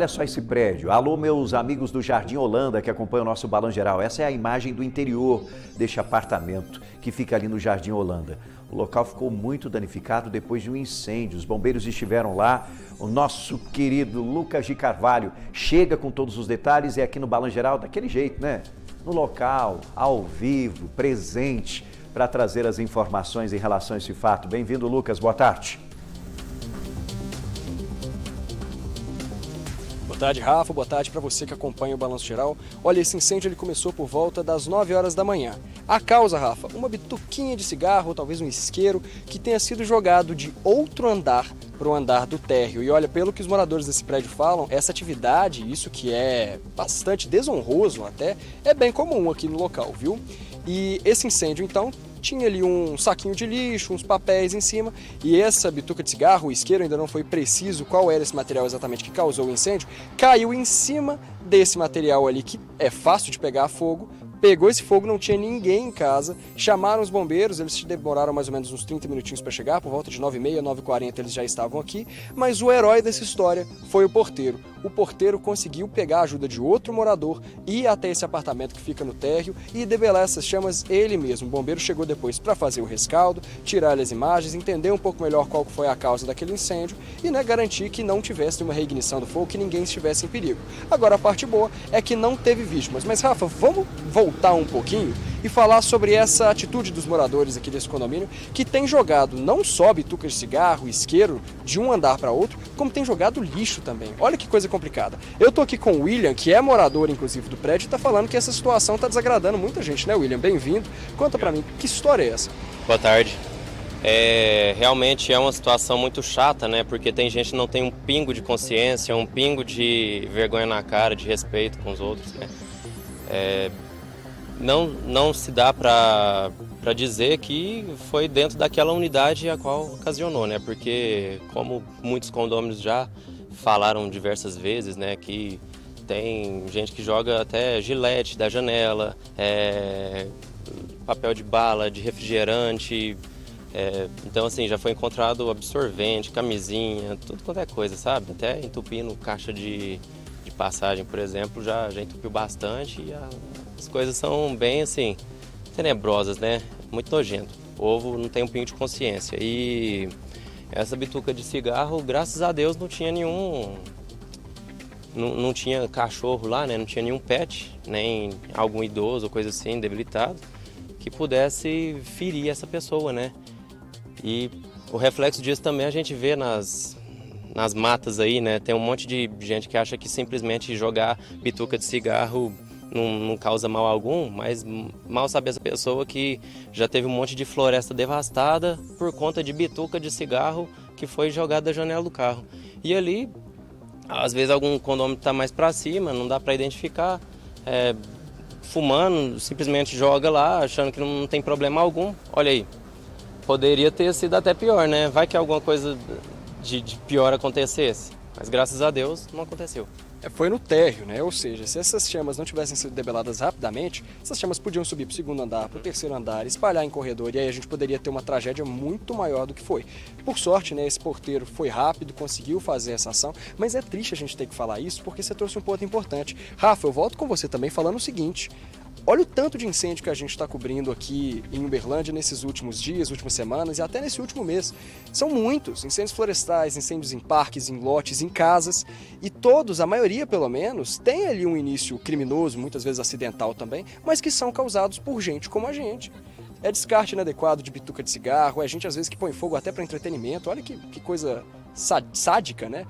Olha só esse prédio. Alô, meus amigos do Jardim Holanda que acompanham o nosso Balanço Geral. Essa é a imagem do interior deste apartamento que fica ali no Jardim Holanda. O local ficou muito danificado depois de um incêndio. Os bombeiros estiveram lá. O nosso querido Lucas de Carvalho chega com todos os detalhes e aqui no Balanço Geral daquele jeito, né? No local, ao vivo, presente, para trazer as informações em relação a esse fato. Bem-vindo, Lucas. Boa tarde. Boa tarde, Rafa. Boa tarde para você que acompanha o Balanço Geral. Olha, esse incêndio ele começou por volta das 9 horas da manhã. A causa, Rafa, uma bituquinha de cigarro, ou talvez um isqueiro, que tenha sido jogado de outro andar para o andar do térreo. E olha, pelo que os moradores desse prédio falam, essa atividade, isso que é bastante desonroso até, é bem comum aqui no local, viu? E esse incêndio, então, tinha ali um saquinho de lixo, uns papéis em cima, e essa bituca de cigarro, o isqueiro, ainda não foi preciso qual era esse material exatamente que causou o incêndio, caiu em cima desse material ali que é fácil de pegar fogo. Pegou esse fogo, não tinha ninguém em casa, chamaram os bombeiros, eles demoraram mais ou menos uns 30 minutinhos para chegar, por volta de 9h30, 9h40 eles já estavam aqui, mas o herói dessa história foi o porteiro. O porteiro conseguiu pegar a ajuda de outro morador, ir até esse apartamento que fica no térreo e debelar essas chamas ele mesmo. O bombeiro chegou depois para fazer o rescaldo, tirar as imagens, entender um pouco melhor qual foi a causa daquele incêndio e garantir que não tivesse uma reignição do fogo, que ninguém estivesse em perigo. Agora a parte boa é que não teve vítimas. Mas Rafa, vamos voltar um pouquinho e falar sobre essa atitude dos moradores aqui desse condomínio que tem jogado não só bitucas de cigarro, isqueiro de um andar para outro, como tem jogado lixo também. Olha que coisa complicada. Eu tô aqui com o William, que é morador inclusive do prédio, e tá falando que essa situação tá desagradando muita gente, né, William? Bem-vindo. Conta pra mim, que história é essa? Boa tarde. Realmente é uma situação muito chata, né? Porque tem gente que não tem um pingo de consciência, um pingo de vergonha na cara, de respeito com os outros, né? Não se dá para dizer que foi dentro daquela unidade a qual ocasionou, né? Porque, como muitos condôminos já falaram diversas vezes, né? Que tem gente que joga até gilete da janela, papel de bala, de refrigerante. Então, assim, já foi encontrado absorvente, camisinha, tudo quanto é coisa, sabe? Até entupindo caixa de passagem, por exemplo, já entupiu bastante e as coisas são bem, assim, tenebrosas, né? Muito nojento. O povo não tem um pingo de consciência. E essa bituca de cigarro, graças a Deus, não tinha nenhum... Não tinha cachorro lá, né? Não tinha nenhum pet, nem algum idoso ou coisa assim, debilitado, que pudesse ferir essa pessoa, né? E o reflexo disso também a gente vê nas matas aí, né? Tem um monte de gente que acha que simplesmente jogar bituca de cigarro não causa mal algum, mas mal sabe essa pessoa que já teve um monte de floresta devastada por conta de bituca de cigarro que foi jogada da janela do carro. E ali, às vezes algum condômino está mais para cima, não dá para identificar, fumando, simplesmente joga lá, achando que não tem problema algum. Olha aí, poderia ter sido até pior, né? Vai que alguma coisa de pior acontecesse, mas graças a Deus não aconteceu. Foi no térreo, né? Ou seja, se essas chamas não tivessem sido debeladas rapidamente, essas chamas podiam subir para o segundo andar, para o terceiro andar, espalhar em corredor, e aí a gente poderia ter uma tragédia muito maior do que foi. Por sorte, né, esse porteiro foi rápido, conseguiu fazer essa ação, mas é triste a gente ter que falar isso porque você trouxe um ponto importante. Rafa, eu volto com você também falando o seguinte: olha o tanto de incêndio que a gente está cobrindo aqui em Uberlândia nesses últimos dias, últimas semanas e até nesse último mês. São muitos incêndios florestais, incêndios em parques, em lotes, em casas, e todos, a maioria pelo menos, tem ali um início criminoso, muitas vezes acidental também, mas que são causados por gente como a gente. É descarte inadequado de bituca de cigarro, é gente às vezes que põe fogo até para entretenimento, olha que coisa sádica, né?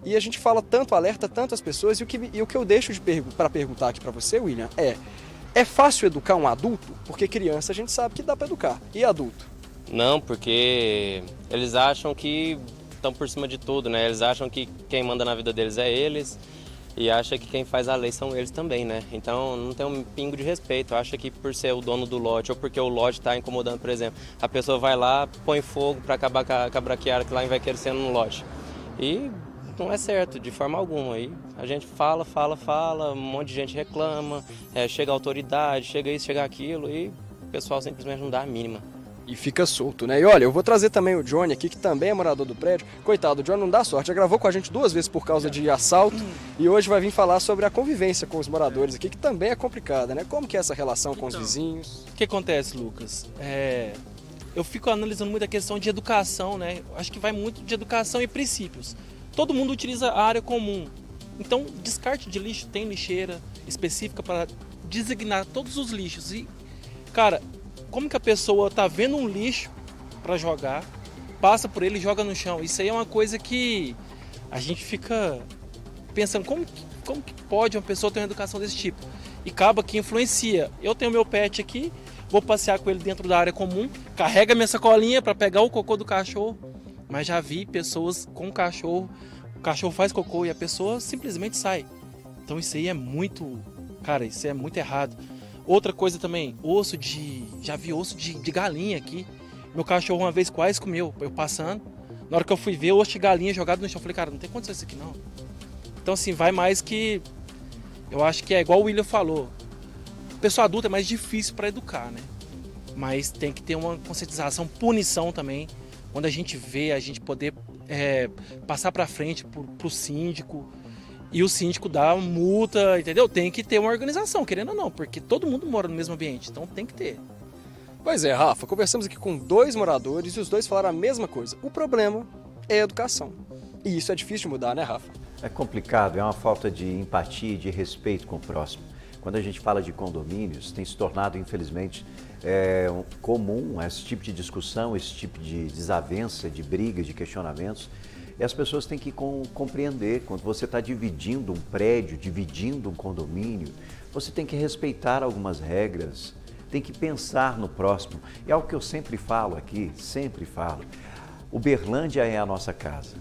E a gente fala tanto, alerta tanto as pessoas, e o que eu deixo para perguntar aqui para você, William, é fácil educar um adulto? Porque criança a gente sabe que dá para educar. E adulto? Não, porque eles acham que estão por cima de tudo, né? Eles acham que quem manda na vida deles é eles e acham que quem faz a lei são eles também, né? Então não tem um pingo de respeito. Acha que por ser o dono do lote ou porque o lote está incomodando, por exemplo, a pessoa vai lá, põe fogo para acabar com a braquiária que lá vai crescendo no lote. E não é certo, de forma alguma. Aí a gente fala, um monte de gente reclama, chega a autoridade, chega isso, chega aquilo, e o pessoal simplesmente não dá a mínima. E fica solto, né? E olha, eu vou trazer também o Johnny aqui, que também é morador do prédio. Coitado, o Johnny não dá sorte, já gravou com a gente 2 vezes por causa de assalto e hoje vai vir falar sobre a convivência com os moradores aqui, que também é complicada, né? Como que é essa relação com os vizinhos? O que acontece, Lucas? Eu fico analisando muito a questão de educação, né? Acho que vai muito de educação e princípios. Todo mundo utiliza a área comum. Então, descarte de lixo tem lixeira específica para designar todos os lixos. E, cara, como que a pessoa tá vendo um lixo para jogar, passa por ele e joga no chão? Isso aí é uma coisa que a gente fica pensando, como que pode uma pessoa ter uma educação desse tipo? E acaba que influencia. Eu tenho meu pet aqui, vou passear com ele dentro da área comum, carrega minha sacolinha para pegar o cocô do cachorro, mas já vi pessoas com o cachorro faz cocô e a pessoa simplesmente sai. Então isso aí é muito, cara, isso é muito errado. Outra coisa também, já vi osso de galinha aqui. Meu cachorro uma vez quase comeu, eu passando. Na hora que eu fui ver, osso de galinha jogado no chão, eu falei, cara, não tem condição isso aqui não. Então assim, vai mais que, eu acho que é igual o William falou. Pessoa adulta é mais difícil para educar, né? Mas tem que ter uma conscientização, punição também. Quando a gente vê, a gente poder passar para frente pro síndico. E o síndico dá multa, entendeu? Tem que ter uma organização, querendo ou não, porque todo mundo mora no mesmo ambiente, então tem que ter. Pois é, Rafa, conversamos aqui com 2 moradores e os 2 falaram a mesma coisa. O problema é a educação. E isso é difícil de mudar, né, Rafa? É complicado, é uma falta de empatia e de respeito com o próximo. Quando a gente fala de condomínios, tem se tornado, infelizmente, comum esse tipo de discussão, esse tipo de desavença, de briga, de questionamentos. E as pessoas têm que compreender, quando você está dividindo um prédio, dividindo um condomínio, você tem que respeitar algumas regras, tem que pensar no próximo. É algo que eu sempre falo aqui, sempre falo. Uberlândia é a nossa casa.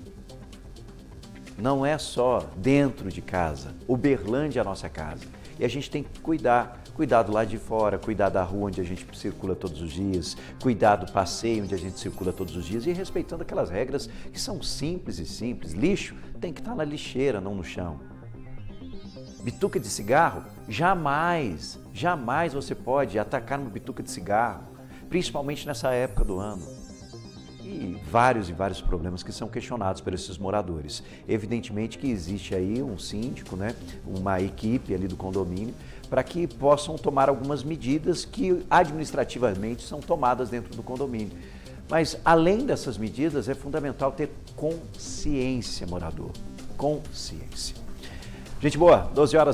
Não é só dentro de casa. Uberlândia é a nossa casa. E a gente tem que cuidar do lado de fora, cuidar da rua onde a gente circula todos os dias, cuidar do passeio onde a gente circula todos os dias e respeitando aquelas regras que são simples e simples. Lixo tem que estar na lixeira, não no chão. Bituca de cigarro, jamais você pode atacar uma bituca de cigarro, principalmente nessa época do ano. E vários problemas que são questionados por esses moradores. Evidentemente que existe aí um síndico, né, uma equipe ali do condomínio, para que possam tomar algumas medidas que administrativamente são tomadas dentro do condomínio. Mas além dessas medidas, é fundamental ter consciência, morador. Consciência. Gente boa, 12 horas